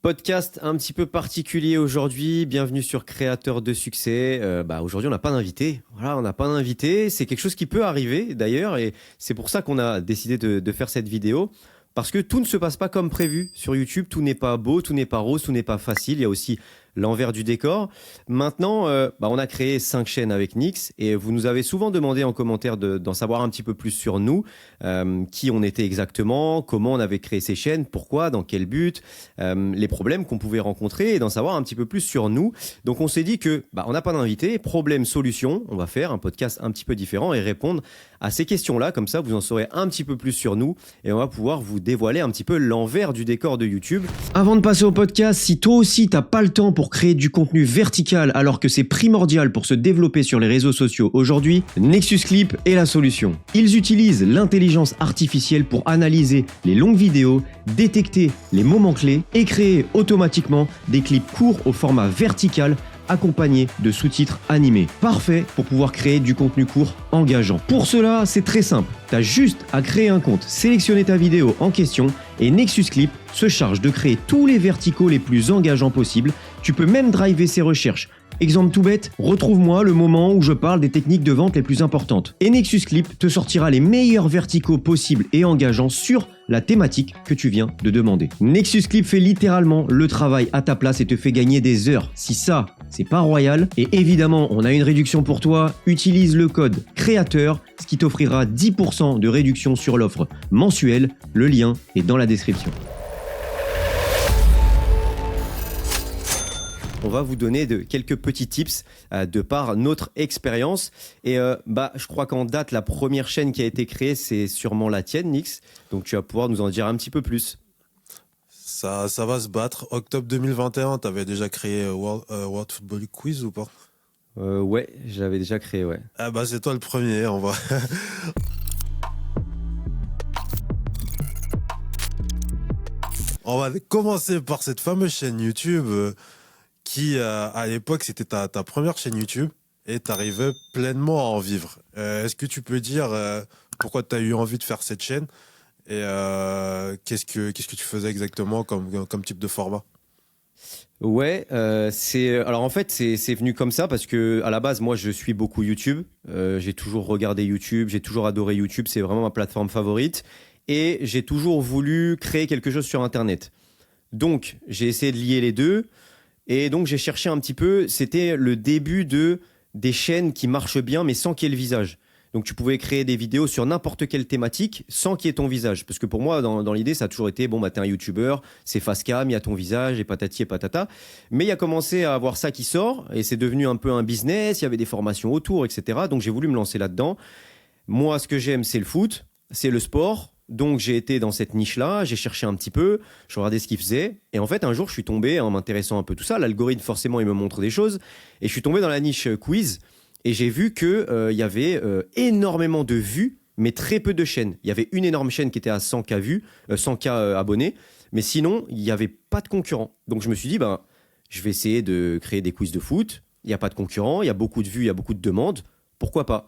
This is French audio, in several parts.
Podcast un petit peu particulier aujourd'hui. Bienvenue sur Créateur de succès. Aujourd'hui, on n'a pas d'invité. Voilà, on n'a pas d'invité. C'est quelque chose qui peut arriver d'ailleurs, et c'est pour ça qu'on a décidé de faire cette vidéo. Parce que tout ne se passe pas comme prévu sur YouTube. Tout n'est pas beau, tout n'est pas rose, tout n'est pas facile. Il y a aussi l'envers du décor. Maintenant, on a créé 5 chaînes avec Nix et vous nous avez souvent demandé en commentaire d'en savoir un petit peu plus sur nous, qui on était exactement, comment on avait créé ces chaînes, pourquoi, dans quel but, les problèmes qu'on pouvait rencontrer et d'en savoir un petit peu plus sur nous. Donc on s'est dit que on n'a pas d'invité, problème, solution, on va faire un podcast un petit peu différent et répondre à ces questions-là. Comme ça, vous en saurez un petit peu plus sur nous et on va pouvoir vous dévoiler un petit peu l'envers du décor de YouTube. Avant de passer au podcast, si toi aussi t'as pas le temps pour créer du contenu vertical alors que c'est primordial pour se développer sur les réseaux sociaux aujourd'hui, Nexus Clip est la solution. Ils utilisent l'intelligence artificielle pour analyser les longues vidéos, détecter les moments clés et créer automatiquement des clips courts au format vertical accompagné de sous-titres animés. Parfait pour pouvoir créer du contenu court engageant. Pour cela, c'est très simple. T'as juste à créer un compte, sélectionner ta vidéo en question et Nexus Clip se charge de créer tous les verticaux les plus engageants possibles. Tu peux même driver ses recherches. Exemple tout bête, retrouve-moi le moment où je parle des techniques de vente les plus importantes. Et Nexus Clip te sortira les meilleurs verticaux possibles et engageants sur la thématique que tu viens de demander. Nexus Clip fait littéralement le travail à ta place et te fait gagner des heures. Si ça, c'est pas royal, et évidemment, on a une réduction pour toi, utilise le code créateur, ce qui t'offrira 10% de réduction sur l'offre mensuelle. Le lien est dans la description. On va vous donner quelques petits tips de par notre expérience. Et je crois qu'en date, la première chaîne qui a été créée, c'est sûrement la tienne, Nix. Donc tu vas pouvoir nous en dire un petit peu plus. Ça va se battre. Octobre 2021, tu avais déjà créé World Football Quiz ou pas? Ouais, je l'avais déjà créé, ouais. Ah bah c'est toi le premier, on va... On va commencer par cette fameuse chaîne YouTube qui, à l'époque, c'était ta première chaîne YouTube et tu arrivais pleinement à en vivre. Est-ce que tu peux dire pourquoi tu as eu envie de faire cette chaîne et qu'est-ce que tu faisais exactement comme type de format? Ouais, alors en fait c'est venu comme ça parce que à la base moi je suis beaucoup YouTube, j'ai toujours regardé YouTube, j'ai toujours adoré YouTube, c'est vraiment ma plateforme favorite et j'ai toujours voulu créer quelque chose sur Internet. Donc j'ai essayé de lier les deux et donc j'ai cherché un petit peu, c'était le début des chaînes qui marchent bien mais sans qu'il y ait le visage. Donc tu pouvais créer des vidéos sur n'importe quelle thématique sans qu'il y ait ton visage. Parce que pour moi, dans l'idée, ça a toujours été, t'es un YouTuber, c'est face cam, il y a ton visage et patati et patata. Mais il y a commencé à avoir ça qui sort et c'est devenu un peu un business, il y avait des formations autour, etc. Donc j'ai voulu me lancer là-dedans. Moi, ce que j'aime, c'est le foot, c'est le sport. Donc j'ai été dans cette niche-là, j'ai cherché un petit peu, je regardais ce qu'ils faisaient. Et en fait, un jour, je suis tombé, en m'intéressant un peu tout ça, l'algorithme, forcément, il me montre des choses. Et je suis tombé dans la niche quiz. Et j'ai vu qu'il y avait énormément de vues, mais très peu de chaînes. Il y avait une énorme chaîne qui était à 100K vues, 100K abonnés, mais sinon, il n'y avait pas de concurrents. Donc je me suis dit, je vais essayer de créer des quiz de foot. Il n'y a pas de concurrents, il y a beaucoup de vues, il y a beaucoup de demandes. Pourquoi pas?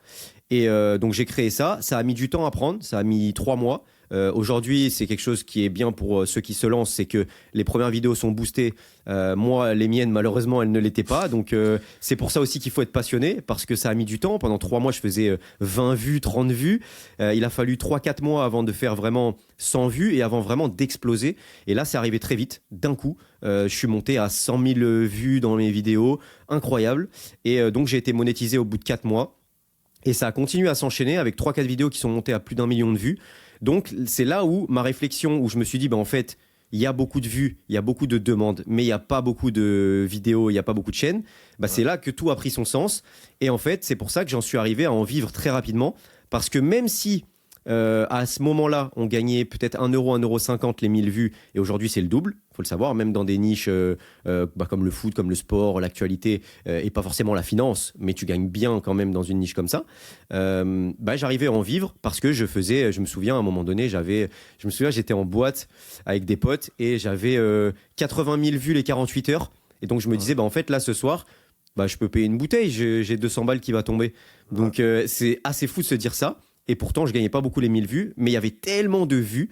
Et donc j'ai créé ça. Ça a mis du temps à prendre, ça a mis 3 mois. Aujourd'hui, c'est quelque chose qui est bien pour ceux qui se lancent, c'est que les premières vidéos sont boostées. Moi, les miennes, malheureusement, elles ne l'étaient pas. Donc, c'est pour ça aussi qu'il faut être passionné, parce que ça a mis du temps. Pendant 3 mois, je faisais 20 vues, 30 vues. Il a fallu 3-4 mois avant de faire vraiment 100 vues et avant vraiment d'exploser. Et là, c'est arrivé très vite, d'un coup. Je suis monté à 100 000 vues dans mes vidéos. Incroyable. Et donc, j'ai été monétisé au bout de 4 mois. Et ça a continué à s'enchaîner avec 3-4 vidéos qui sont montées à plus d'1 million de vues. Donc, c'est là où ma réflexion, où je me suis dit, en fait, il y a beaucoup de vues, il y a beaucoup de demandes, mais il n'y a pas beaucoup de vidéos, il n'y a pas beaucoup de chaînes. C'est là que tout a pris son sens. Et en fait, c'est pour ça que j'en suis arrivé à en vivre très rapidement. Parce que même si à ce moment-là, on gagnait peut-être 1 euro, 1,50 € les 1000 vues, et aujourd'hui c'est le double, il faut le savoir, même dans des niches comme le foot, comme le sport, l'actualité, et pas forcément la finance, mais tu gagnes bien quand même dans une niche comme ça. J'arrivais à en vivre parce que je me souviens à un moment donné, j'étais en boîte avec des potes et j'avais 80 000 vues les 48 heures, et donc je me disais, en fait là ce soir, je peux payer une bouteille, j'ai 200 balles qui va tomber. Donc c'est assez fou de se dire ça. Et pourtant, je gagnais pas beaucoup les 1000 vues, mais il y avait tellement de vues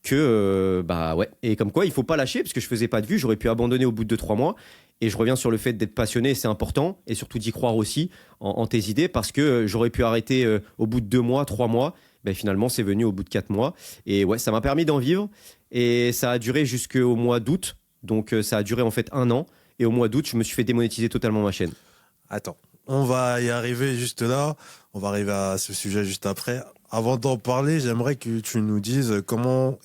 que bah ouais, et comme quoi il faut pas lâcher parce que je faisais pas de vues, j'aurais pu abandonner au bout de 3 mois. Et je reviens sur le fait d'être passionné, c'est important, et surtout d'y croire aussi en tes idées, parce que j'aurais pu arrêter au bout de 2 mois, 3 mois. Ben finalement, c'est venu au bout de 4 mois. Et ouais, ça m'a permis d'en vivre. Et ça a duré jusqu'au mois d'août. Donc ça a duré en fait 1 an. Et au mois d'août, je me suis fait démonétiser totalement ma chaîne. Attends, on va y arriver juste là. On va arriver à ce sujet juste après. Avant d'en parler, j'aimerais que tu nous dises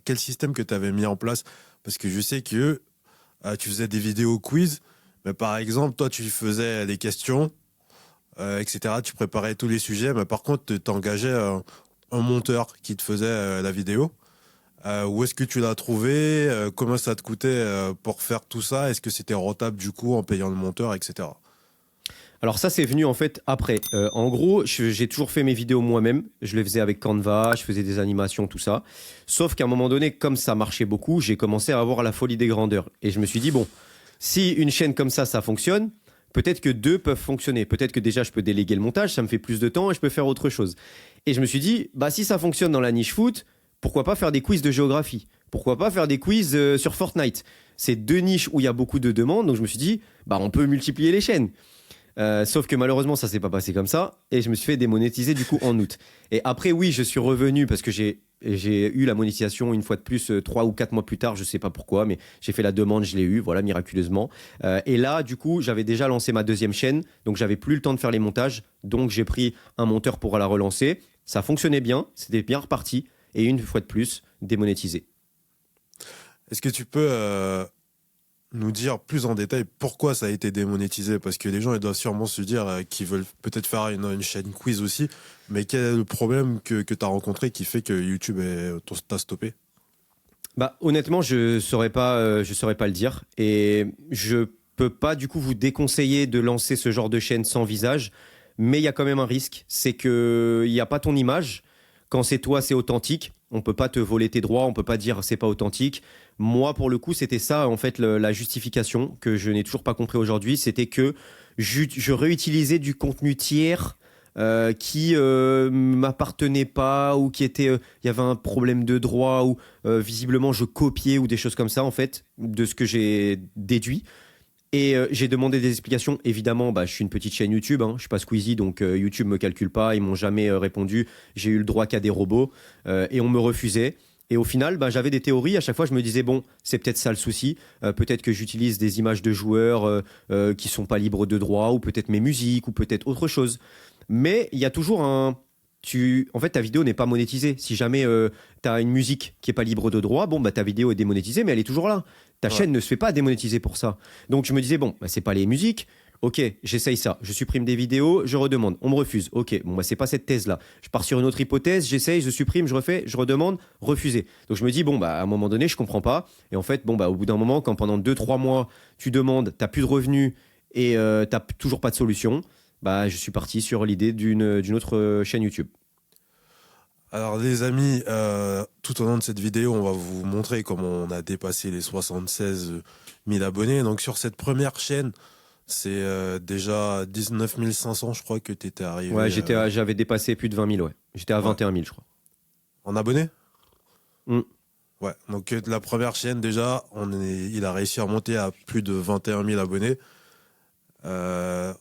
quel système que tu avais mis en place. Parce que je sais que tu faisais des vidéos quiz. Mais par exemple, toi, tu faisais les questions, etc. Tu préparais tous les sujets. Mais par contre, tu engageais un monteur qui te faisait la vidéo. Où est-ce que tu l'as trouvé? Comment ça te coûtait pour faire tout ça? Est-ce que c'était rentable du coup en payant le monteur, etc. Alors ça, c'est venu en fait après. En gros, j'ai toujours fait mes vidéos moi-même. Je les faisais avec Canva, je faisais des animations, tout ça. Sauf qu'à un moment donné, comme ça marchait beaucoup, j'ai commencé à avoir la folie des grandeurs. Et je me suis dit, bon, si une chaîne comme ça fonctionne, peut-être que deux peuvent fonctionner. Peut-être que déjà, je peux déléguer le montage, ça me fait plus de temps et je peux faire autre chose. Et je me suis dit, bah si ça fonctionne dans la niche foot, pourquoi pas faire des quiz de géographie? Pourquoi pas faire des quiz sur Fortnite? C'est deux niches où il y a beaucoup de demandes, donc je me suis dit, bah on peut multiplier les chaînes. Sauf que malheureusement, ça s'est pas passé comme ça, et je me suis fait démonétiser du coup en août. Et après, oui, je suis revenu parce que j'ai eu la monétisation une fois de plus 3 ou 4 mois plus tard, je sais pas pourquoi, mais j'ai fait la demande, je l'ai eu, voilà, miraculeusement. Et là, du coup, j'avais déjà lancé ma deuxième chaîne, donc j'avais plus le temps de faire les montages, donc j'ai pris un monteur pour la relancer. Ça fonctionnait bien, c'était bien reparti, et une fois de plus, démonétisé. Est-ce que tu peux nous dire plus en détail pourquoi ça a été démonétisé? Parce que les gens ils doivent sûrement se dire qu'ils veulent peut-être faire une chaîne quiz aussi, mais quel est le problème que tu as rencontré qui fait que YouTube t'a stoppé? Bah, honnêtement, je saurais pas le dire, et je peux pas du coup vous déconseiller de lancer ce genre de chaîne sans visage, mais il y a quand même un risque, c'est que il y a pas ton image. Quand c'est toi, c'est authentique. On peut pas te voler tes droits, on peut pas dire c'est pas authentique. Moi, pour le coup, c'était ça en fait la justification que je n'ai toujours pas compris aujourd'hui, c'était que je réutilisais du contenu tiers qui m'appartenait pas ou qui était il y avait un problème de droit ou visiblement je copiais ou des choses comme ça en fait de ce que j'ai déduit. Et j'ai demandé des explications. Évidemment, bah, je suis une petite chaîne YouTube, hein, je suis pas Squeezie, donc YouTube me calcule pas. Ils m'ont jamais répondu. J'ai eu le droit qu'à des robots et on me refusait. Et au final, bah, j'avais des théories. À chaque fois, je me disais bon, c'est peut-être ça le souci. Peut-être que j'utilise des images de joueurs qui sont pas libres de droit, ou peut-être mes musiques, ou peut-être autre chose. Mais il y a toujours un en fait, ta vidéo n'est pas monétisée. Si jamais tu as une musique qui est pas libre de droit, bon, bah, ta vidéo est démonétisée, mais elle est toujours là. Ta chaîne ne se fait pas démonétiser pour ça. Donc, je me disais, bon, bah, c'est pas les musiques. Ok, j'essaye ça. Je supprime des vidéos, je redemande. On me refuse. Ok, bon, bah, c'est pas cette thèse-là. Je pars sur une autre hypothèse, j'essaye, je supprime, je refais, je redemande, refusé. Donc, je me dis, bon, bah, à un moment donné, je comprends pas. Et en fait, bon, bah, au bout d'un moment, quand pendant 2 3 mois, tu demandes, t'as plus de revenus et t'as toujours pas de solution, bah, je suis parti sur l'idée d'une autre chaîne YouTube. Alors les amis, tout au long de cette vidéo, on va vous montrer comment on a dépassé les 76 000 abonnés. Donc sur cette première chaîne, c'est déjà 19 500, je crois que tu étais arrivé. Ouais, j'avais dépassé plus de 20 000, ouais. J'étais à 21 000, je crois. En abonnés? Mm. Ouais, donc la première chaîne déjà, il a réussi à monter à plus de 21 000 abonnés.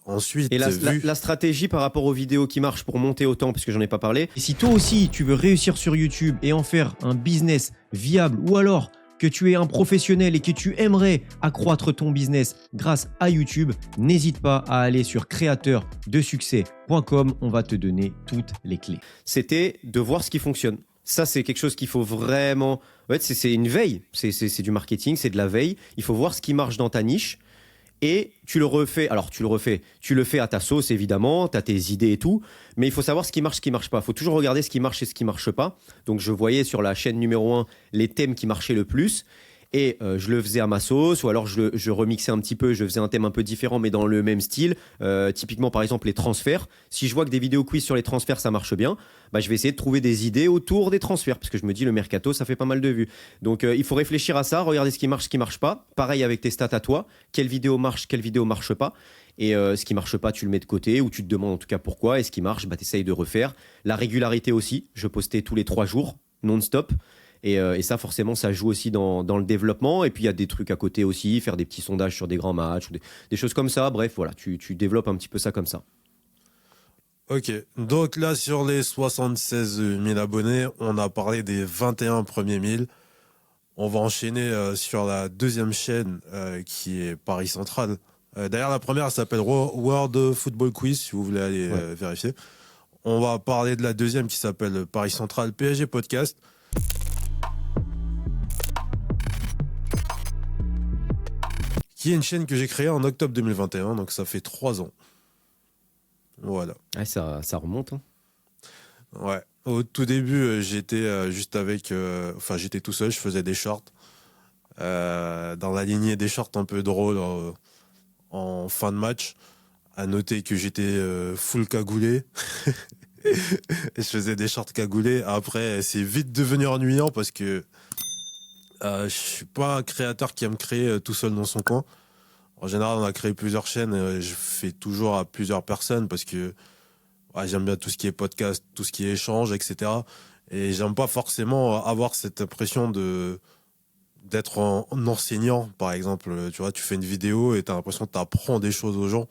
Ensuite, et la stratégie par rapport aux vidéos qui marchent pour monter autant, parce que j'en ai pas parlé. Et si toi aussi tu veux réussir sur YouTube et en faire un business viable, ou alors que tu es un professionnel et que tu aimerais accroître ton business grâce à YouTube, n'hésite pas à aller sur créateurdesuccès.com. On va te donner toutes les clés. C'était de voir ce qui fonctionne. Ça, c'est quelque chose qu'il faut vraiment. En fait, c'est une veille. C'est du marketing, c'est de la veille. Il faut voir ce qui marche dans ta niche. Et tu le refais, tu le fais à ta sauce évidemment, tu as tes idées et tout, mais il faut savoir ce qui marche pas. Il faut toujours regarder ce qui marche et ce qui marche pas. Donc je voyais sur la chaîne numéro 1 les thèmes qui marchaient le plus et je le faisais à ma sauce, ou alors je remixais un petit peu, je faisais un thème un peu différent mais dans le même style. Typiquement par exemple les transferts. Si je vois que des vidéos quiz sur les transferts ça marche bien, bah, je vais essayer de trouver des idées autour des transferts parce que je me dis le mercato ça fait pas mal de vues. Donc il faut réfléchir à ça, regarder ce qui marche pas. Pareil avec tes stats à toi, quelle vidéo marche pas. Et ce qui marche pas, tu le mets de côté ou tu te demandes en tout cas pourquoi. Et ce qui marche, bah, tu essayes de refaire. La régularité aussi, je postais tous les 3 jours, non-stop. Et ça, forcément, ça joue aussi dans le développement. Et puis, il y a des trucs à côté aussi, faire des petits sondages sur des grands matchs, ou des choses comme ça. Bref, voilà, tu développes un petit peu ça comme ça. Ok, donc là, sur les 76 000 abonnés, on a parlé des 21 premiers 1000. On va enchaîner sur la deuxième chaîne qui est Paris Central. D'ailleurs, la première elle s'appelle World Football Quiz, si vous voulez aller vérifier. On va parler de la deuxième qui s'appelle Paris Central PSG Podcast. Qui est une chaîne que j'ai créée en octobre 2021, donc ça fait 3 ans. Voilà. Ouais, ça remonte. Hein. Ouais. Au tout début, j'étais juste avec... Enfin, j'étais tout seul, je faisais des shorts. Dans la lignée des shorts un peu drôles en fin de match. À noter que j'étais full cagoulé. Et je faisais des shorts cagoulés. Après, c'est vite devenu ennuyant parce que je suis pas un créateur qui aime créer tout seul dans son coin. En général, on a créé plusieurs chaînes. Je fais toujours à plusieurs personnes parce que j'aime bien tout ce qui est podcast, tout ce qui est échange, etc. Et j'aime pas forcément avoir cette impression d'être en enseignant, par exemple. Tu vois, tu fais une vidéo et tu as l'impression que tu apprends des choses aux gens.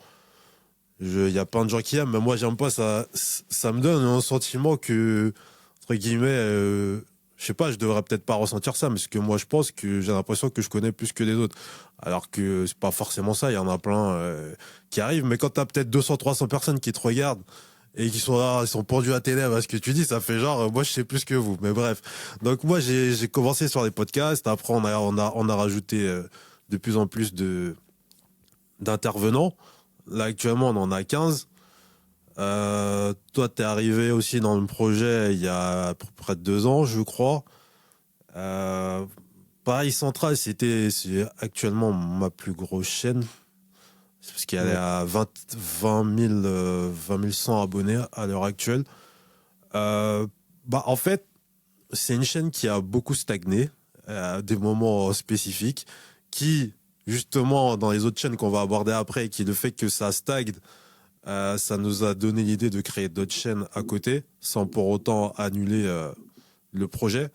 Il y a plein de gens qui aiment, mais moi, j'aime pas ça. Ça me donne un sentiment que, entre guillemets, je sais pas, je devrais peut-être pas ressentir ça, mais ce que moi, je pense que j'ai l'impression que je connais plus que les autres. Alors que c'est pas forcément ça. Il y en a plein qui arrivent, mais quand tu as peut-être 200, 300 personnes qui te regardent, et qui sont là, ils sont pendus à tes lèvres à ce que tu dis, ça fait genre, moi je sais plus que vous, mais bref. Donc moi j'ai commencé sur les podcasts, après on a rajouté de plus en plus d'intervenants. Là actuellement on en a 15. Toi t'es arrivé aussi dans le projet il y a à peu près 2 ans je crois. Paris Central c'est actuellement ma plus grosse chaîne. Parce qu'elle est à 20 100 abonnés à l'heure actuelle. En fait, c'est une chaîne qui a beaucoup stagné à des moments spécifiques, qui, justement, dans les autres chaînes qu'on va aborder après, qui le fait que ça stagne, ça nous a donné l'idée de créer d'autres chaînes à côté, sans pour autant annuler le projet.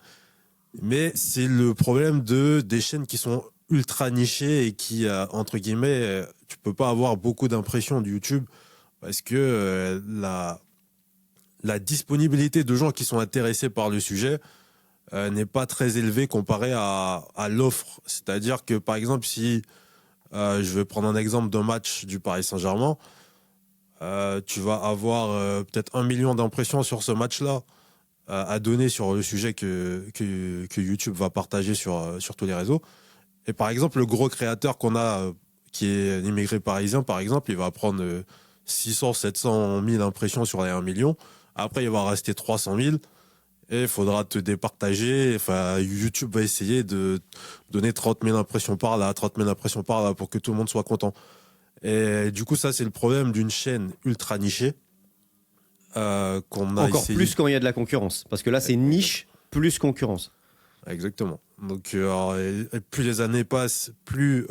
Mais c'est le problème des chaînes qui sont ultra nichées et qui, entre guillemets, tu peux pas avoir beaucoup d'impressions de YouTube parce que la disponibilité de gens qui sont intéressés par le sujet n'est pas très élevée comparée à l'offre. C'est-à-dire que, par exemple, si je vais prendre un exemple d'un match du Paris Saint-Germain, tu vas avoir peut-être 1 million d'impressions sur ce match-là à donner sur le sujet que YouTube va partager sur tous les réseaux. Et par exemple, le gros créateur qu'on a, qui est l'immigré parisien, par exemple, il va prendre 600, 700 000 impressions sur les 1 million. Après, il va rester 300 000 et il faudra te départager. Enfin, YouTube va essayer de donner 30 000 impressions par là, 30 000 impressions par là pour que tout le monde soit content. Et du coup, ça, c'est le problème d'une chaîne ultra nichée qu'on a Encore essayé. plus quand il y a de la concurrence. Parce que là, c'est niche plus concurrence. Exactement. Donc, et plus les années passent, plus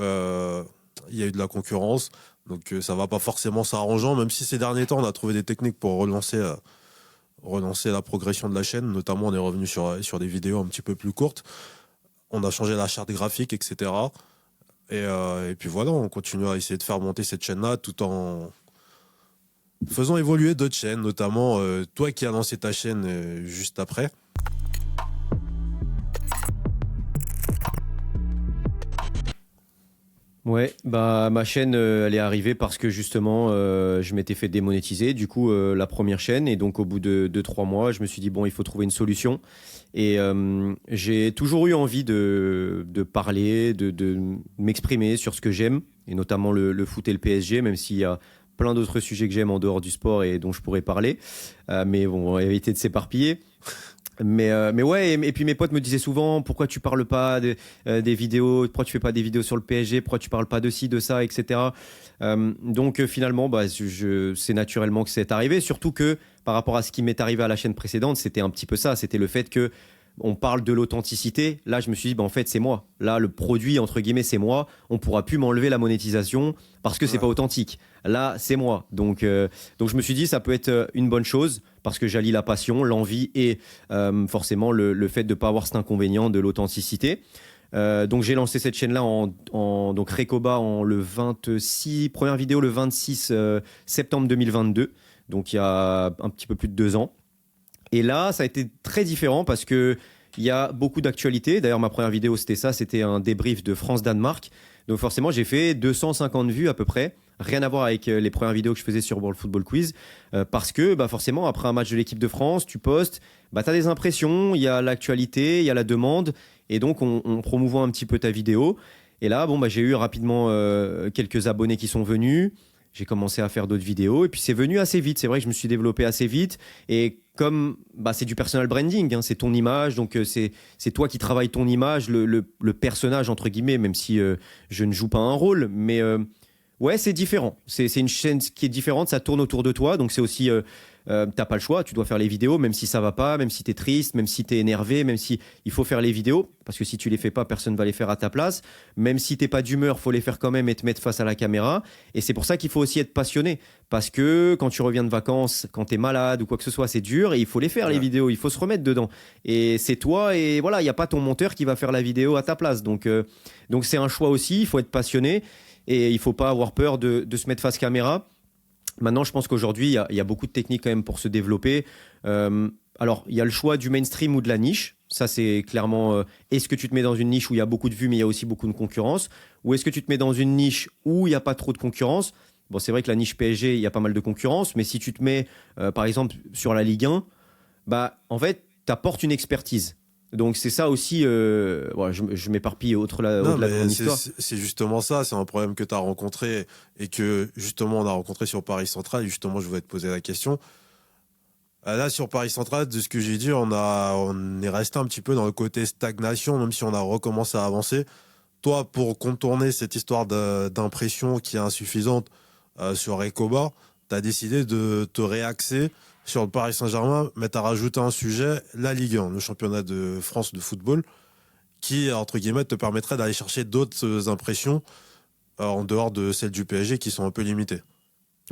il y a eu de la concurrence. Donc, ça va pas forcément s'arrangeant, même si ces derniers temps, on a trouvé des techniques pour relancer la progression de la chaîne. Notamment, on est revenu sur des vidéos un petit peu plus courtes. On a changé la charte graphique, etc. Et puis voilà, on continue à essayer de faire monter cette chaîne-là tout en faisant évoluer d'autres chaînes, notamment toi qui as lancé ta chaîne juste après. Ouais, bah ma chaîne, elle est arrivée parce que justement, je m'étais fait démonétiser. Du coup, la première chaîne, et donc au bout de 2-3 mois, je me suis dit bon, il faut trouver une solution. Et j'ai toujours eu envie de parler, de m'exprimer sur ce que j'aime, et notamment le foot et le PSG, même s'il y a plein d'autres sujets que j'aime en dehors du sport et dont je pourrais parler. Mais bon, on va éviter de s'éparpiller. Mais ouais, et puis mes potes me disaient souvent pourquoi tu parles pas des vidéos, pourquoi tu fais pas des vidéos sur le PSG, pourquoi tu parles pas de ci, de ça, etc. Donc finalement, c'est naturellement que c'est arrivé, surtout que par rapport à ce qui m'est arrivé à la chaîne précédente, c'était un petit peu ça, c'était le fait que on parle de l'authenticité. Là, je me suis dit, en fait, c'est moi. Là, le produit, entre guillemets, c'est moi. On pourra plus m'enlever la monétisation parce que c'est pas authentique. Là, c'est moi. Donc, je me suis dit, ça peut être une bonne chose parce que j'allie la passion, l'envie et forcément le fait de ne pas avoir cet inconvénient de l'authenticité. Donc j'ai lancé cette chaîne-là donc Rekoba première vidéo le 26 septembre 2022, donc il y a un petit peu plus de 2 ans. Et là, ça a été très différent parce que il y a beaucoup d'actualités. D'ailleurs, ma première vidéo, c'était un débrief de France-Danemark. Donc forcément, j'ai fait 250 vues à peu près. Rien à voir avec les premières vidéos que je faisais sur World Football Quiz. Parce que forcément, après un match de l'équipe de France, tu postes, tu as des impressions, il y a l'actualité, il y a la demande. Et donc, on promouvoit un petit peu ta vidéo. Et là, j'ai eu rapidement quelques abonnés qui sont venus. J'ai commencé à faire d'autres vidéos. Et puis, c'est venu assez vite. C'est vrai que je me suis développé assez vite. Et comme c'est du personal branding, c'est ton image. Donc, c'est toi qui travailles ton image, le personnage, entre guillemets, même si je ne joue pas un rôle. Mais ouais, c'est différent. C'est une chaîne qui est différente. Ça tourne autour de toi. Donc, c'est aussi... t'as pas le choix, tu dois faire les vidéos, même si ça va pas, même si t'es triste, même si t'es énervé, même si il faut faire les vidéos, parce que si tu les fais pas, personne va les faire à ta place. Même si t'es pas d'humeur, faut les faire quand même et te mettre face à la caméra. Et c'est pour ça qu'il faut aussi être passionné, parce que quand tu reviens de vacances, quand t'es malade ou quoi que ce soit, c'est dur et il faut les faire les vidéos, il faut se remettre dedans. Et c'est toi et voilà, il y a pas ton monteur qui va faire la vidéo à ta place. Donc c'est un choix aussi, il faut être passionné et il faut pas avoir peur de se mettre face caméra. Maintenant, je pense qu'aujourd'hui, il y a beaucoup de techniques quand même pour se développer. Alors, il y a le choix du mainstream ou de la niche. Ça, c'est clairement, est-ce que tu te mets dans une niche où il y a beaucoup de vues, mais il y a aussi beaucoup de concurrence? Ou est-ce que tu te mets dans une niche où il n'y a pas trop de concurrence? Bon, c'est vrai que la niche PSG, il y a pas mal de concurrence, mais si tu te mets, par exemple, sur la Ligue 1, en fait, tu apportes une expertise. Donc c'est ça aussi, voilà, je m'éparpille au-delà de mon histoire. C'est justement ça, c'est un problème que tu as rencontré et que justement on a rencontré sur Paris Central. Justement, je voulais te poser la question. Là, sur Paris Central, de ce que j'ai dit, on est resté un petit peu dans le côté stagnation, même si on a recommencé à avancer. Toi, pour contourner cette histoire d'impression qui est insuffisante sur Recoba, tu as décidé de te réaxer sur le Paris Saint-Germain, mais tu as rajouté un sujet, la Ligue 1, le championnat de France de football, qui, entre guillemets, te permettrait d'aller chercher d'autres impressions en dehors de celles du PSG qui sont un peu limitées.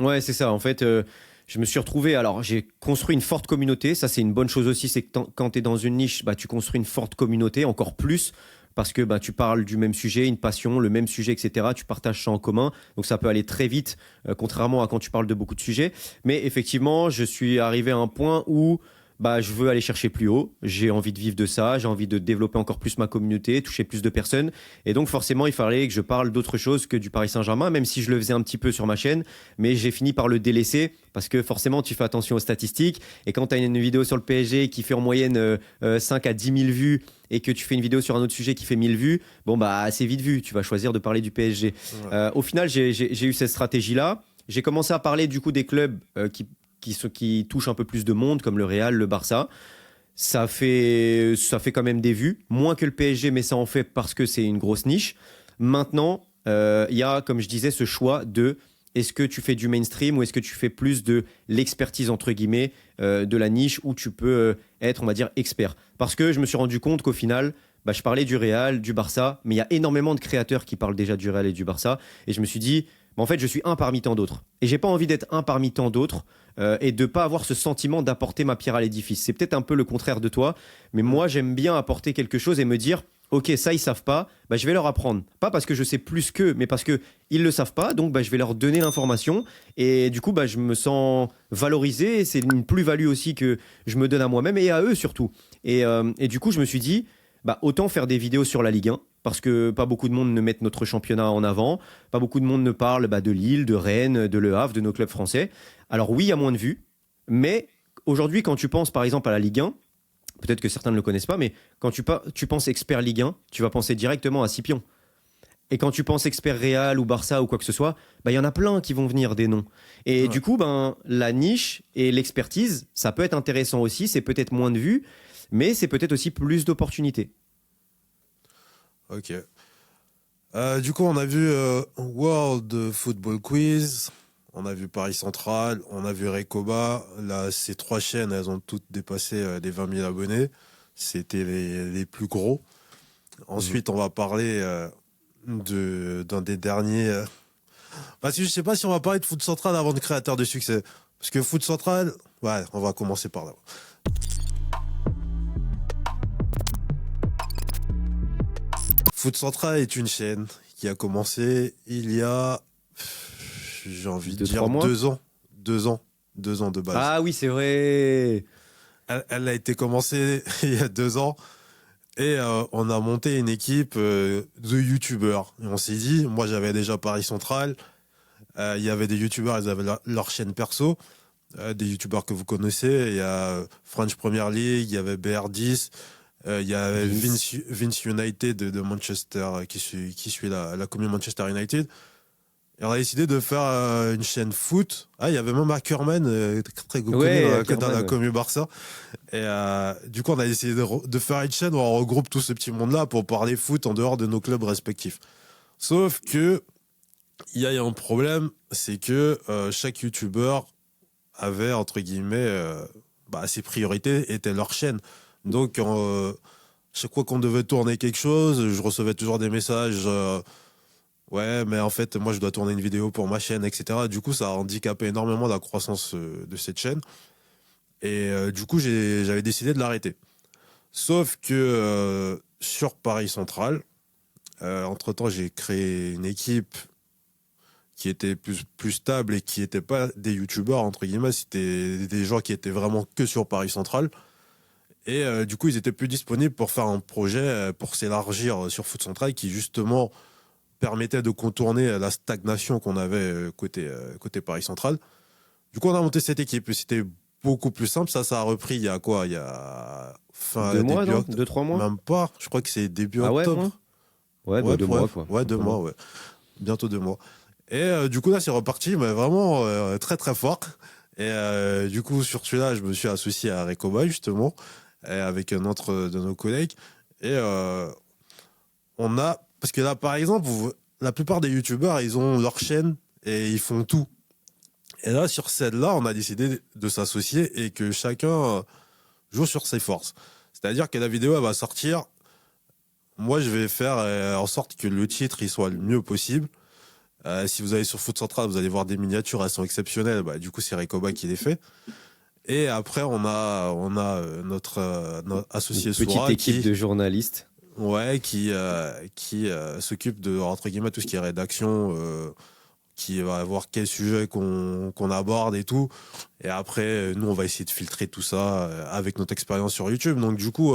Ouais, c'est ça. En fait, je me suis retrouvé. Alors, j'ai construit une forte communauté. Ça, c'est une bonne chose aussi. C'est que quand tu es dans une niche, tu construis une forte communauté, encore plus. Parce que tu parles du même sujet, une passion, le même sujet, etc. Tu partages ça en commun. Donc, ça peut aller très vite, contrairement à quand tu parles de beaucoup de sujets. Mais effectivement, je suis arrivé à un point où je veux aller chercher plus haut. J'ai envie de vivre de ça. J'ai envie de développer encore plus ma communauté, toucher plus de personnes. Et donc, forcément, il fallait que je parle d'autre chose que du Paris Saint-Germain, même si je le faisais un petit peu sur ma chaîne. Mais j'ai fini par le délaisser parce que forcément, tu fais attention aux statistiques. Et quand tu as une vidéo sur le PSG qui fait en moyenne 5 à 10 000 vues et que tu fais une vidéo sur un autre sujet qui fait 1000 vues, c'est vite vu. Tu vas choisir de parler du PSG. Ouais. Au final, j'ai eu cette stratégie-là. J'ai commencé à parler du coup des clubs qui touchent un peu plus de monde, comme le Real, le Barça. Ça fait quand même des vues, moins que le PSG, mais ça en fait parce que c'est une grosse niche. Maintenant, il y a, comme je disais, ce choix de est-ce que tu fais du mainstream ou est-ce que tu fais plus de l'expertise, entre guillemets, de la niche où tu peux être, on va dire, expert. Parce que je me suis rendu compte qu'au final, je parlais du Real, du Barça, mais il y a énormément de créateurs qui parlent déjà du Real et du Barça. Et je me suis dit, en fait, je suis un parmi tant d'autres. Et j'ai pas envie d'être un parmi tant d'autres et de pas avoir ce sentiment d'apporter ma pierre à l'édifice. C'est peut-être un peu le contraire de toi, mais moi, j'aime bien apporter quelque chose et me dire, ok, ça, ils savent pas, je vais leur apprendre. Pas parce que je sais plus qu'eux, mais parce qu'ils le savent pas, donc je vais leur donner l'information. Et du coup, je me sens valorisé. C'est une plus-value aussi que je me donne à moi-même et à eux surtout. Et du coup, je me suis dit, autant faire des vidéos sur la Ligue 1, parce que pas beaucoup de monde ne met notre championnat en avant, pas beaucoup de monde ne parle de Lille, de Rennes, de Le Havre, de nos clubs français. Alors oui, il y a moins de vues, mais aujourd'hui, quand tu penses par exemple à la Ligue 1, peut-être que certains ne le connaissent pas, mais quand tu penses expert Ligue 1, tu vas penser directement à Scipion. Et quand tu penses expert Real ou Barça ou quoi que ce soit, il y en a plein qui vont venir des noms. Et du coup, la niche et l'expertise, ça peut être intéressant aussi, c'est peut-être moins de vues, mais c'est peut-être aussi plus d'opportunités. Ok. Du coup, on a vu World Football Quiz, on a vu Paris Central, on a vu Recoba. Là, ces 3 chaînes, elles ont toutes dépassé les 20 000 abonnés. C'était les plus gros. Ensuite, on va parler d'un des derniers. Parce que je sais pas si on va parler de Foot Central avant de créateur de succès. Parce que Foot Central, ouais, on va commencer par là. Foot Central est une chaîne qui a commencé il y a, j'ai envie de dire, 2 ans. 2 ans. 2 ans de base. Ah oui, c'est vrai. Elle a été commencée il y a 2 ans. Et on a monté une équipe de youtubeurs. Et on s'est dit, moi j'avais déjà Paris Central. Il y avait des youtubeurs, ils avaient leur chaîne perso. Des youtubeurs que vous connaissez. Il y a French Premier League, il y avait BR10. Il y avait Vince United de Manchester qui suit la commune Manchester United. Et on a décidé de faire une chaîne foot. Ah, il y avait même Ackerman, très connu dans la commune Barça. Et du coup, on a décidé de faire une chaîne où on regroupe tout ce petit monde-là pour parler foot en dehors de nos clubs respectifs. Sauf que il y a un problème, c'est que chaque youtubeur avait, entre guillemets, ses priorités étaient leur chaîne. Donc, chaque fois qu'on devait tourner quelque chose, je recevais toujours des messages ouais, mais en fait, moi, je dois tourner une vidéo pour ma chaîne, etc. Du coup, ça a handicapé énormément la croissance de cette chaîne. Et du coup, j'avais décidé de l'arrêter. Sauf que sur Paris Central, entre-temps, j'ai créé une équipe qui était plus stable et qui n'était pas des youtubeurs, entre guillemets. C'était des gens qui étaient vraiment que sur Paris Central. Et du coup, ils étaient plus disponibles pour faire un projet pour s'élargir sur Foot Central qui, justement, permettait de contourner la stagnation qu'on avait côté Paris Central. Du coup, on a monté cette équipe. C'était beaucoup plus simple. Ça a repris il y a quoi? Il y a fin 2 mois, début non? octobre. 2-3 mois? Même pas. Je crois que c'est début Ah ouais, octobre. Ouais, 2 mois, quoi. Ouais, 2 mois, ouais. Bientôt 2 mois. Et du coup, là, c'est reparti, mais vraiment très, très fort. Et du coup, sur celui-là, je me suis associé à Recoba, justement, avec un autre de nos collègues. Et on a... Parce que là, par exemple, la plupart des youtubeurs, ils ont leur chaîne et ils font tout. Et là, sur celle-là, on a décidé de s'associer et que chacun joue sur ses forces. C'est-à-dire que la vidéo, elle va sortir. Moi, je vais faire en sorte que le titre il soit le mieux possible. Si vous allez sur Foot Central, vous allez voir des miniatures, elles sont exceptionnelles. Du coup, c'est Recoba qui les fait. Et après, on a notre associé Une petite équipe de journalistes. Ouais, qui s'occupe de, entre guillemets, tout ce qui est rédaction, qui va voir quel sujet qu'on aborde et tout. Et après, nous, on va essayer de filtrer tout ça avec notre expérience sur YouTube. Donc, du coup,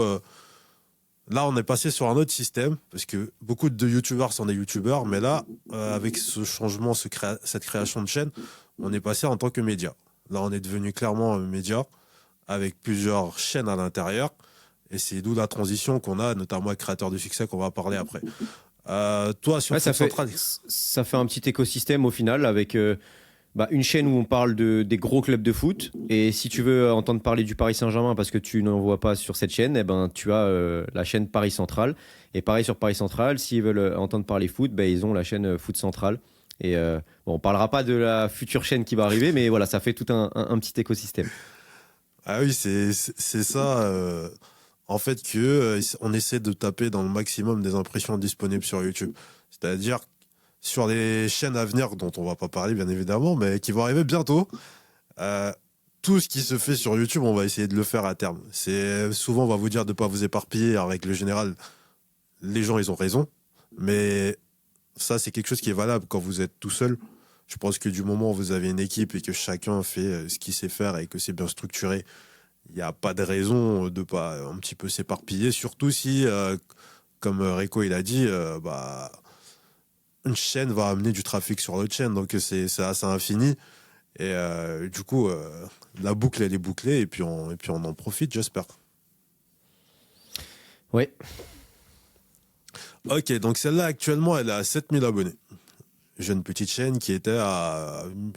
là, on est passé sur un autre système, parce que beaucoup de youtubeurs sont des youtubeurs, mais là, avec ce changement, cette création de chaîne, on est passé en tant que média. Là, on est devenu clairement un média, avec plusieurs chaînes à l'intérieur. Et c'est d'où la transition qu'on a, notamment avec Créateur de Succès, qu'on va parler après. Toi, sur Foot Central... Ça fait un petit écosystème au final, avec une chaîne où on parle des gros clubs de foot. Et si tu veux entendre parler du Paris Saint-Germain, parce que tu n'en vois pas sur cette chaîne, eh ben, tu as la chaîne Paris Central. Et pareil sur Paris Central, s'ils veulent entendre parler foot, ils ont la chaîne Foot Central. Et on parlera pas de la future chaîne qui va arriver, mais voilà, ça fait tout un petit écosystème. Ah oui, c'est ça... En fait, on essaie de taper dans le maximum des impressions disponibles sur YouTube. C'est-à-dire sur les chaînes à venir, dont on va pas parler bien évidemment, mais qui vont arriver bientôt, tout ce qui se fait sur YouTube, on va essayer de le faire à terme. Souvent, on va vous dire de ne pas vous éparpiller. En règle générale, les gens, ils ont raison. Mais ça, c'est quelque chose qui est valable quand vous êtes tout seul. Je pense que du moment où vous avez une équipe et que chacun fait ce qu'il sait faire et que c'est bien structuré, il n'y a pas de raison de pas un petit peu s'éparpiller, surtout si, comme Rico il a dit, une chaîne va amener du trafic sur l'autre chaîne, donc c'est assez infini. Et du coup, la boucle, elle est bouclée, et puis on en profite, j'espère. Oui. Ok, donc celle-là, actuellement, elle est à 7000 abonnés. Jeune petite chaîne qui était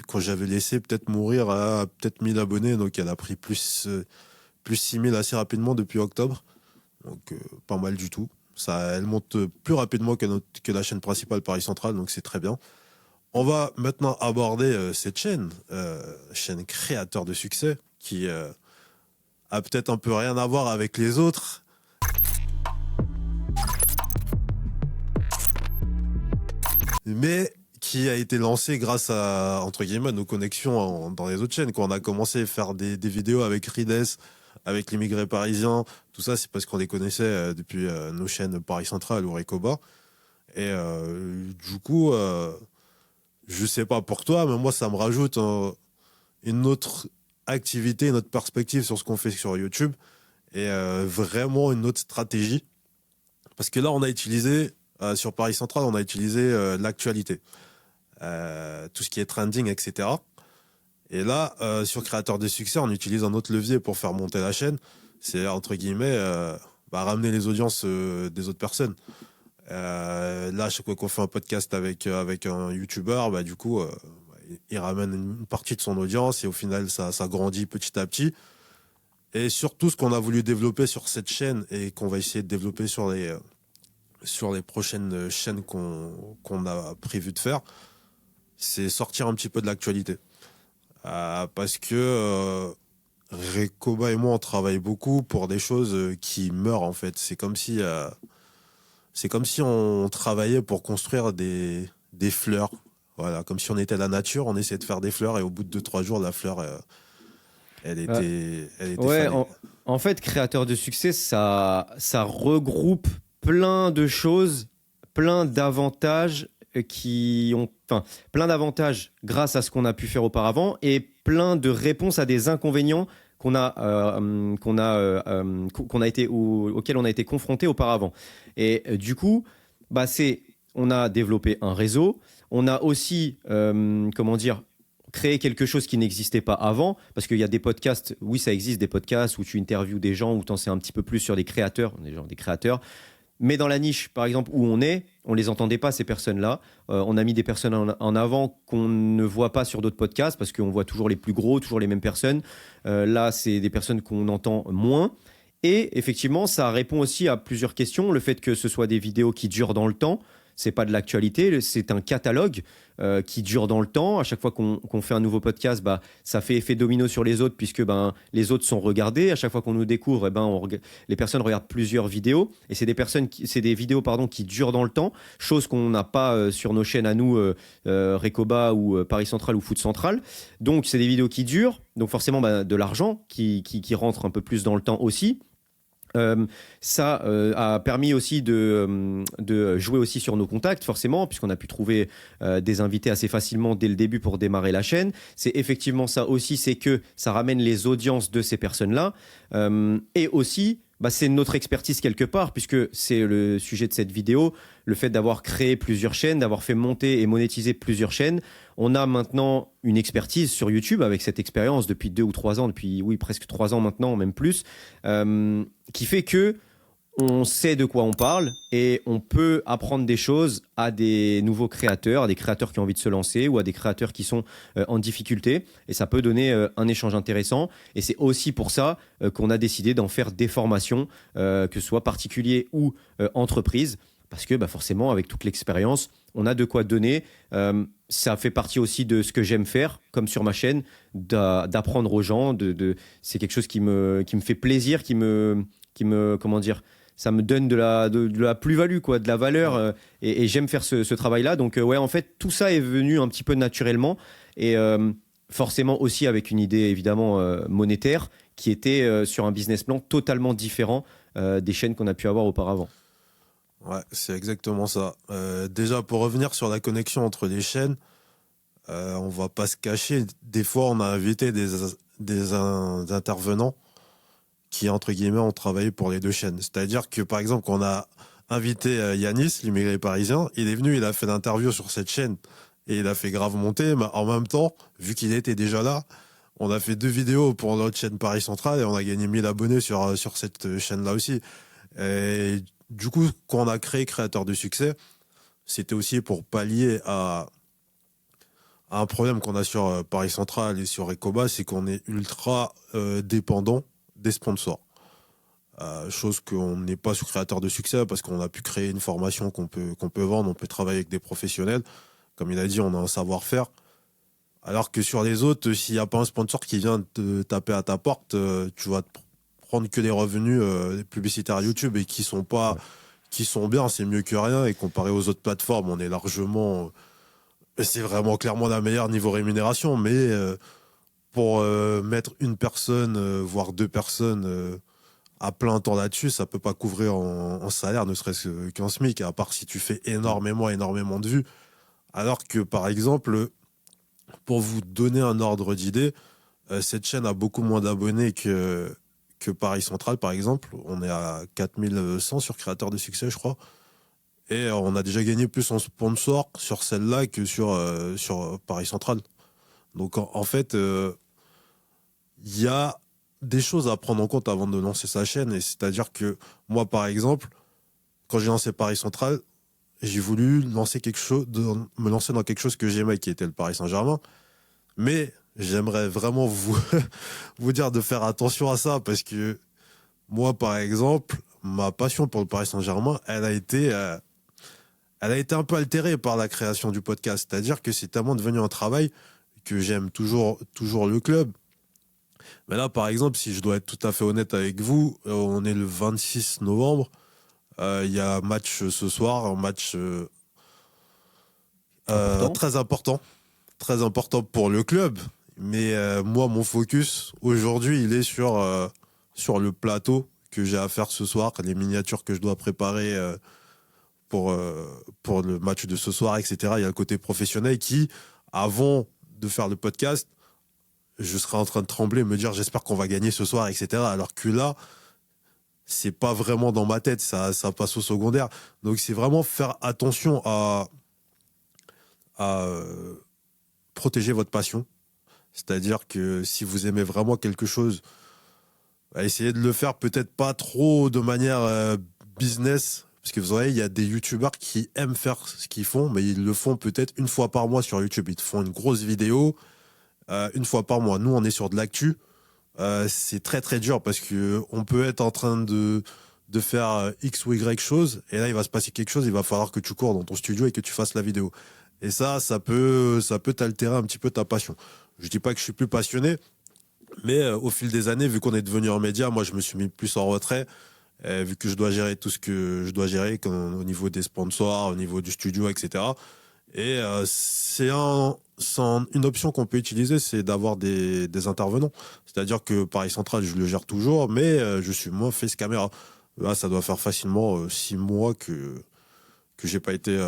quand j'avais laissé peut-être mourir à peut-être 1000 abonnés, donc elle a pris plus 6000 assez rapidement depuis octobre. Donc pas mal du tout. Elle monte plus rapidement que la chaîne principale Paris Central, donc c'est très bien. On va maintenant aborder cette chaîne Créateur de Succès, qui a peut-être un peu rien à voir avec les autres, mais qui a été lancé grâce à, entre guillemets, nos connexions dans les autres chaînes. Quand on a commencé à faire des vidéos avec Rides, avec l'immigré parisien, tout ça, c'est parce qu'on les connaissait depuis nos chaînes Paris Central ou Recoba. Et du coup, je sais pas pour toi, mais moi, ça me rajoute une autre activité, une autre perspective sur ce qu'on fait sur YouTube et vraiment une autre stratégie. Parce que là, on a utilisé, sur Paris Central, on a utilisé l'actualité. Tout ce qui est trending, etc. Et là, sur Créateur de succès, on utilise un autre levier pour faire monter la chaîne. C'est, entre guillemets, ramener les audiences des autres personnes. Là, chaque fois qu'on fait un podcast avec un YouTuber, du coup, il ramène une partie de son audience et au final, ça grandit petit à petit. Et surtout, ce qu'on a voulu développer sur cette chaîne et qu'on va essayer de développer sur les prochaines chaînes qu'on a prévu de faire, c'est sortir un petit peu de l'actualité. Parce que Recoba et moi, on travaille beaucoup pour des choses qui meurent, en fait. C'est comme si on travaillait pour construire des fleurs. Voilà, comme si on était la nature, on essayait de faire des fleurs et au bout de 2-3 jours, la fleur, elle était Ouais, fanée. en fait, créateur de succès, ça regroupe plein de choses, plein d'avantages plein d'avantages grâce à ce qu'on a pu faire auparavant et plein de réponses à des inconvénients auxquels on a été confronté auparavant. Et du coup, on a développé un réseau, on a aussi, créé quelque chose qui n'existait pas avant, parce qu'il y a des podcasts, oui, ça existe des podcasts où tu interviews des gens, où tu en sais un petit peu plus sur des créateurs, mais dans la niche, par exemple, où on les entendait pas, ces personnes-là. On a mis des personnes en avant qu'on ne voit pas sur d'autres podcasts parce qu'on voit toujours les plus gros, toujours les mêmes personnes. Là, c'est des personnes qu'on entend moins. Et effectivement, ça répond aussi à plusieurs questions. Le fait que ce soit des vidéos qui durent dans le temps, c'est pas de l'actualité, c'est un catalogue qui dure dans le temps. À chaque fois qu'on fait un nouveau podcast, ça fait effet domino sur les autres puisque les autres sont regardés. À chaque fois qu'on nous découvre, les personnes regardent plusieurs vidéos et c'est des vidéos qui durent dans le temps, chose qu'on n'a pas sur nos chaînes à nous, Recoba ou Paris Central ou Foot Central. Donc c'est des vidéos qui durent, donc forcément de l'argent qui rentre un peu plus dans le temps aussi. Ça a permis aussi de jouer aussi sur nos contacts, forcément, puisqu'on a pu trouver des invités assez facilement dès le début pour démarrer la chaîne. C'est effectivement ça aussi, c'est que ça ramène les audiences de ces personnes-là. Et aussi, c'est notre expertise quelque part, puisque c'est le sujet de cette vidéo, le fait d'avoir créé plusieurs chaînes, d'avoir fait monter et monétiser plusieurs chaînes. On a maintenant une expertise sur YouTube avec cette expérience depuis 2 ou 3 ans, depuis presque 3 ans maintenant, même plus, qui fait que on sait de quoi on parle et on peut apprendre des choses à des nouveaux créateurs, à des créateurs qui ont envie de se lancer ou à des créateurs qui sont en difficulté. Et ça peut donner un échange intéressant. Et c'est aussi pour ça qu'on a décidé d'en faire des formations, que ce soit particulier ou entreprise. Parce que forcément, avec toute l'expérience, on a de quoi donner. Ça fait partie aussi de ce que j'aime faire, comme sur ma chaîne, d'apprendre aux gens. C'est quelque chose qui me fait plaisir, comment dire, ça me donne de la plus-value, quoi, de la valeur. Et j'aime faire ce travail-là. Donc, en fait, tout ça est venu un petit peu naturellement. Et forcément aussi avec une idée, évidemment, monétaire, qui était sur un business plan totalement différent des chaînes qu'on a pu avoir auparavant. Ouais, c'est exactement ça. Déjà, pour revenir sur la connexion entre les chaînes, on va pas se cacher. Des fois, on a invité des intervenants qui, entre guillemets, ont travaillé pour les deux chaînes. C'est-à-dire que, par exemple, quand on a invité Yanis, l'immigré parisien, il est venu, il a fait l'interview sur cette chaîne et il a fait grave monter. Mais en même temps, vu qu'il était déjà là, on a fait 2 vidéos pour notre chaîne Paris Central et on a gagné 1000 abonnés sur cette chaîne-là aussi. Et du coup, quand on a créé Créateur de succès, c'était aussi pour pallier à un problème qu'on a sur Paris Central et sur Recoba, c'est qu'on est ultra dépendant des sponsors. Chose qu'on n'est pas sur Créateur de succès parce qu'on a pu créer une formation qu'on peut vendre, on peut travailler avec des professionnels. Comme il a dit, on a un savoir-faire. Alors que sur les autres, s'il n'y a pas un sponsor qui vient te taper à ta porte, tu vas te prendre que les revenus publicitaires YouTube et qui sont pas qui sont bien, c'est mieux que rien. Et comparé aux autres plateformes, on est largement. C'est vraiment clairement la meilleure niveau rémunération. Mais pour mettre une personne, voire deux personnes à plein temps là-dessus, ça peut pas couvrir en salaire, ne serait-ce qu'en SMIC, à part si tu fais énormément de vues. Alors que, par exemple, pour vous donner un ordre d'idée, cette chaîne a beaucoup moins d'abonnés que Paris Central, par exemple. On est à 4100 sur Créateurs de Succès, je crois. Et on a déjà gagné plus en sponsor sur celle-là que sur Paris Central. Donc, en fait, il y a des choses à prendre en compte avant de lancer sa chaîne. Et c'est-à-dire que moi, par exemple, quand j'ai lancé Paris Central, j'ai voulu lancer me lancer dans quelque chose que j'aimais, qui était le Paris Saint-Germain. Mais j'aimerais vraiment vous dire de faire attention à ça, parce que moi, par exemple, ma passion pour le Paris Saint-Germain, elle a été un peu altérée par la création du podcast. C'est-à-dire que c'est tellement devenu un travail que j'aime toujours le club. Mais là, par exemple, si je dois être tout à fait honnête avec vous, on est le 26 novembre. Il y a un match ce soir, un match très important. Très important pour le club. Mais moi, mon focus aujourd'hui, il est sur le plateau que j'ai à faire ce soir, les miniatures que je dois préparer pour le match de ce soir, etc. Il y a le côté professionnel qui, avant de faire le podcast, je serais en train de trembler, me dire j'espère qu'on va gagner ce soir, etc. Alors que là, c'est pas vraiment dans ma tête, ça passe au secondaire. Donc c'est vraiment faire attention à protéger votre passion. C'est-à-dire que si vous aimez vraiment quelque chose, essayez de le faire peut-être pas trop de manière business. Parce que vous voyez, il y a des youtubeurs qui aiment faire ce qu'ils font, mais ils le font peut-être une fois par mois sur YouTube. Ils te font une grosse vidéo une fois par mois. Nous, on est sur de l'actu. C'est très très dur parce que on peut être en train de faire X ou Y chose, et là, il va se passer quelque chose, il va falloir que tu cours dans ton studio et que tu fasses la vidéo. Et ça peut t'altérer un petit peu ta passion. Je dis pas que je suis plus passionné, mais au fil des années, vu qu'on est devenu un média, moi, je me suis mis plus en retrait. Vu que je dois gérer tout ce que je dois gérer au niveau des sponsors, au niveau du studio, etc. Et c'est une option qu'on peut utiliser, c'est d'avoir des intervenants. C'est-à-dire que Paris Central, je le gère toujours, mais je suis moins face caméra. Là, ça doit faire facilement 6 mois que j'ai pas été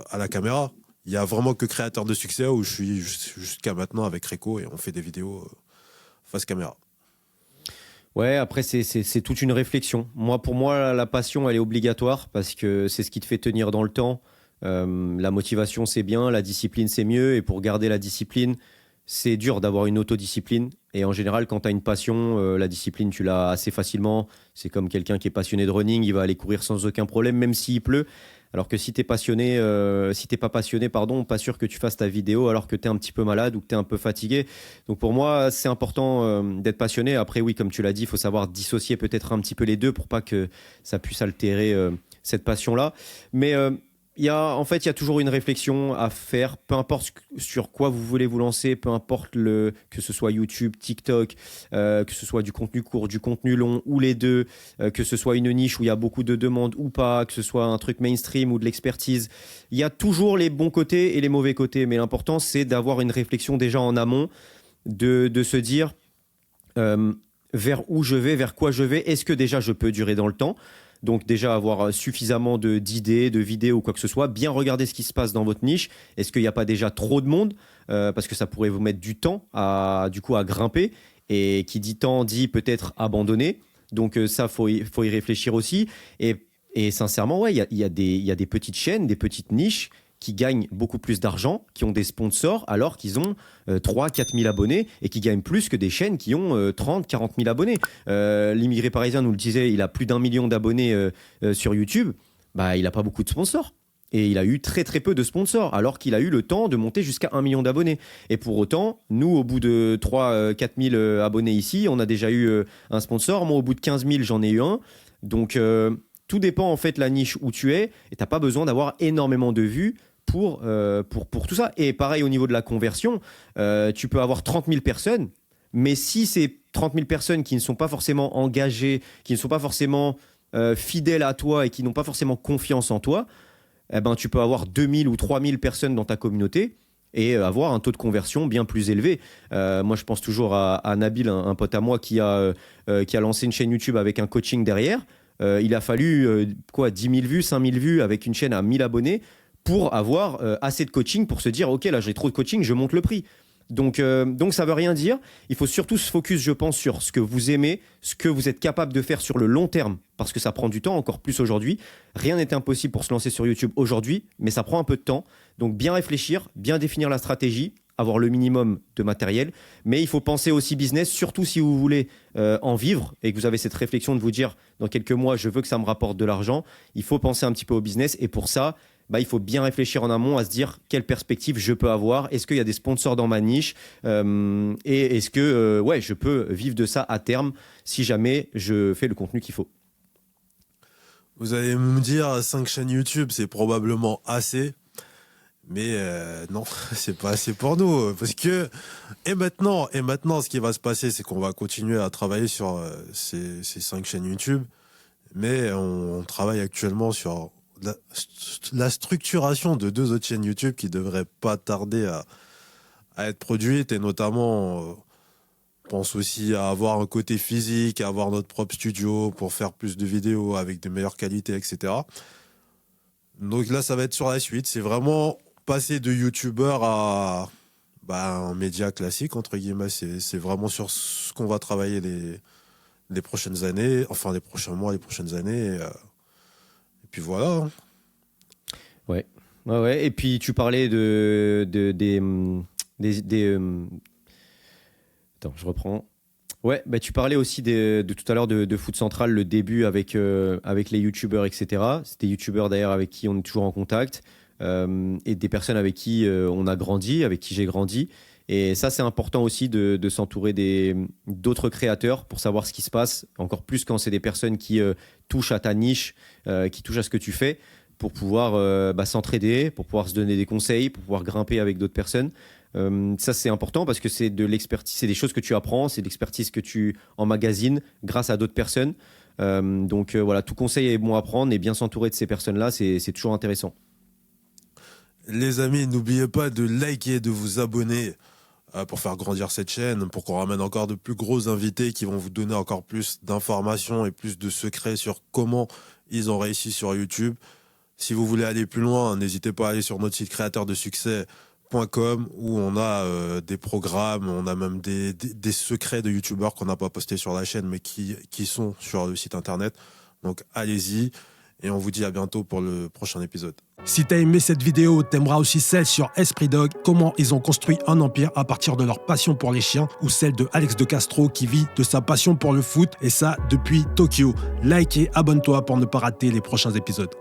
à la caméra. Il y a vraiment que Créateur de Succès où je suis jusqu'à maintenant avec Réco et on fait des vidéos face caméra. Ouais, après, c'est toute une réflexion. Pour moi, la passion, elle est obligatoire parce que c'est ce qui te fait tenir dans le temps. La motivation, c'est bien, la discipline, c'est mieux. Et pour garder la discipline, c'est dur d'avoir une autodiscipline. Et en général, quand tu as une passion, la discipline, tu l'as assez facilement. C'est comme quelqu'un qui est passionné de running, il va aller courir sans aucun problème, même s'il pleut. Alors que si t'es passionné, si t'es pas passionné, pardon, pas sûr que tu fasses ta vidéo alors que t'es un petit peu malade ou que t'es un peu fatigué. Donc pour moi, c'est important d'être passionné. Après, oui, comme tu l'as dit, il faut savoir dissocier peut-être un petit peu les deux pour pas que ça puisse altérer cette passion-là. Mais il y a toujours une réflexion à faire, peu importe sur quoi vous voulez vous lancer, peu importe que ce soit YouTube, TikTok, que ce soit du contenu court, du contenu long ou les deux, que ce soit une niche où il y a beaucoup de demandes ou pas, que ce soit un truc mainstream ou de l'expertise. Il y a toujours les bons côtés et les mauvais côtés, mais l'important c'est d'avoir une réflexion déjà en amont, de se dire vers où je vais, vers quoi je vais, est-ce que déjà je peux durer dans le temps ? Donc déjà avoir suffisamment d'idées, de vidéos ou quoi que ce soit, bien regarder ce qui se passe dans votre niche. Est-ce qu'il n'y a pas déjà trop de monde parce que ça pourrait vous mettre du temps à grimper. Et qui dit temps dit peut-être abandonner. Donc ça, faut y réfléchir aussi. Et sincèrement, ouais, il y a des petites chaînes, des petites niches qui gagnent beaucoup plus d'argent, qui ont des sponsors, alors qu'ils ont 3-4 000 abonnés et qui gagnent plus que des chaînes qui ont 30-40 000 abonnés. L'immigré parisien nous le disait, il a plus d'1 million d'abonnés sur YouTube. Bah, il n'a pas beaucoup de sponsors. Et il a eu très très peu de sponsors, alors qu'il a eu le temps de monter jusqu'à 1 million d'abonnés. Et pour autant, nous, au bout de 3-4 000 abonnés ici, on a déjà eu un sponsor. Moi, au bout de 15 000, j'en ai eu un. Donc, tout dépend en fait de la niche où tu es. Et tu n'as pas besoin d'avoir énormément de vues pour tout ça. Et pareil au niveau de la conversion, tu peux avoir 30 000 personnes, mais si c'est 30 000 personnes qui ne sont pas forcément engagées, qui ne sont pas forcément fidèles à toi et qui n'ont pas forcément confiance en toi, eh ben, tu peux avoir 2000 ou 3000 personnes dans ta communauté et avoir un taux de conversion bien plus élevé. Moi, je pense toujours à Nabil, un pote à moi qui a lancé une chaîne YouTube avec un coaching derrière. Il a fallu 10 000 vues, 5 000 vues avec une chaîne à 1000 abonnés pour avoir assez de coaching pour se dire, OK, là, j'ai trop de coaching, je monte le prix. Donc, ça veut rien dire. Il faut surtout se focus, je pense, sur ce que vous aimez, ce que vous êtes capable de faire sur le long terme, parce que ça prend du temps, encore plus aujourd'hui. Rien n'est impossible pour se lancer sur YouTube aujourd'hui, mais ça prend un peu de temps. Donc, bien réfléchir, bien définir la stratégie, avoir le minimum de matériel, mais il faut penser aussi business, surtout si vous voulez en vivre et que vous avez cette réflexion de vous dire, dans quelques mois, je veux que ça me rapporte de l'argent. Il faut penser un petit peu au business et pour ça, il faut bien réfléchir en amont à se dire quelle perspective je peux avoir. Est-ce qu'il y a des sponsors dans ma niche et est-ce que je peux vivre de ça à terme si jamais je fais le contenu qu'il faut. Vous allez me dire 5 chaînes YouTube, c'est probablement assez. Mais non, c'est pas assez pour nous. Parce que, et maintenant, ce qui va se passer, c'est qu'on va continuer à travailler sur ces 5 chaînes YouTube. Mais on travaille actuellement sur la structuration de 2 autres chaînes YouTube qui devraient pas tarder à être produites. Et notamment, on pense aussi à avoir un côté physique, à avoir notre propre studio pour faire plus de vidéos avec de meilleures qualités, etc. Donc là, ça va être sur la suite. C'est vraiment passer de YouTubeur à un média classique, entre guillemets. C'est vraiment sur ce qu'on va travailler les prochaines années, enfin les prochains mois, les prochaines années. Et puis voilà. Ouais. Et puis tu parlais Attends, je reprends. Ouais, tu parlais aussi de tout à l'heure de Foot Central, le début avec les youtubeurs, etc. C'est des youtubeurs d'ailleurs avec qui on est toujours en contact et des personnes avec qui on a grandi, avec qui j'ai grandi. Et ça, c'est important aussi de s'entourer d'autres créateurs pour savoir ce qui se passe, encore plus quand c'est des personnes qui touchent à ta niche, qui touchent à ce que tu fais, pour pouvoir s'entraider, pour pouvoir se donner des conseils, pour pouvoir grimper avec d'autres personnes. Ça, c'est important parce que c'est de l'expertise, c'est des choses que tu apprends, c'est de l'expertise que tu emmagasines grâce à d'autres personnes. Donc voilà, tout conseil est bon à prendre et bien s'entourer de ces personnes-là, c'est toujours intéressant. Les amis, n'oubliez pas de liker et de vous abonner pour faire grandir cette chaîne, pour qu'on ramène encore de plus gros invités qui vont vous donner encore plus d'informations et plus de secrets sur comment ils ont réussi sur YouTube. Si vous voulez aller plus loin, n'hésitez pas à aller sur notre site créateurdesuccès.com où on a des programmes, on a même des secrets de youtubeurs qu'on n'a pas postés sur la chaîne mais qui sont sur le site internet. Donc allez-y et on vous dit à bientôt pour le prochain épisode. Si t'as aimé cette vidéo, t'aimeras aussi celle sur Esprit Dog, comment ils ont construit un empire à partir de leur passion pour les chiens, ou celle de Alex de Castro qui vit de sa passion pour le foot et ça depuis Tokyo. Like et abonne-toi pour ne pas rater les prochains épisodes.